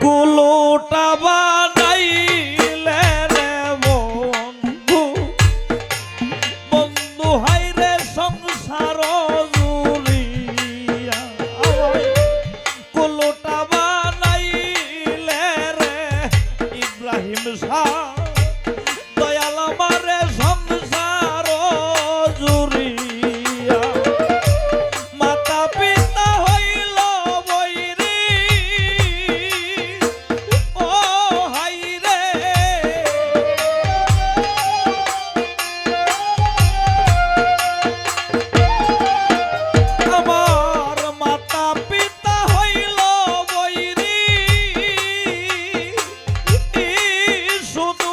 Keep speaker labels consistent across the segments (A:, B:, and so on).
A: কুলোটা বানাইলে রে বন্ধু বন্ধু হাইরে সংসার জুড়িয়া কুলোটা বানাইলে রে ইব্রাহিম শাহ দয়াল আমারে সংসার জুড়িয়া মাতা পিতা হইল বৈরী ও হাইরে আমার মাতা পিতা হইল বৈরী শুধু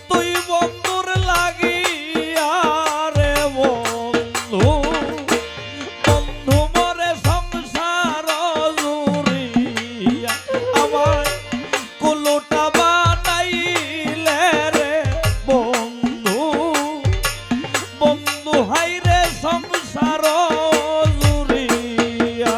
A: তুই বন্ধুর লাগিয়া রে বন্ধু বন্ধু মরে সংসার জুড়িয়া আমায় কুলোটা বানাইলে রে বন্ধু বন্ধু হাইরে সংসার জুড়িয়া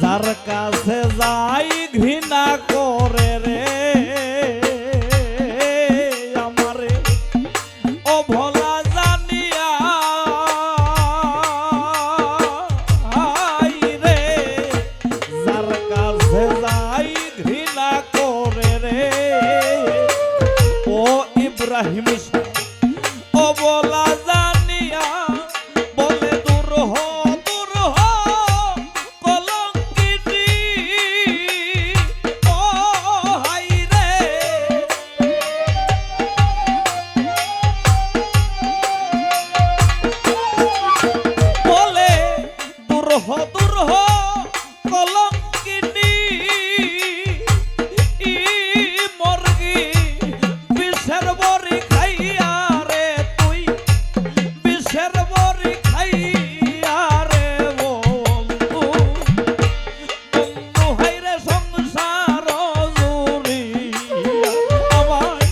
A: যার কাছে যাই ঘৃণা করে রে আমারে ও ভোলা জানিয়া রে যার কাছে যাই ঘৃণা করে রে ও ইব্রাহিম ও বলা জানিয়া বলে দূর হ কলঙ্কিনী ও হাইরে বলে দূর হ কলঙ্কিনী মর্গি বিষের বড়ি খাইয়া রে তুই বিষের বড়ি খাইয়া রে বন্ধু বন্ধু হাইরে সংসার জুড়িয়া আমায়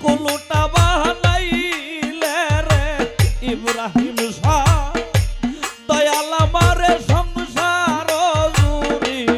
A: কুলোটা বানাইলে রে ইব্রাহিম শাহ দয়াল আমারে সংসার জুড়িয়া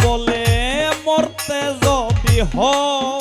A: বলে মরতে যদি হয়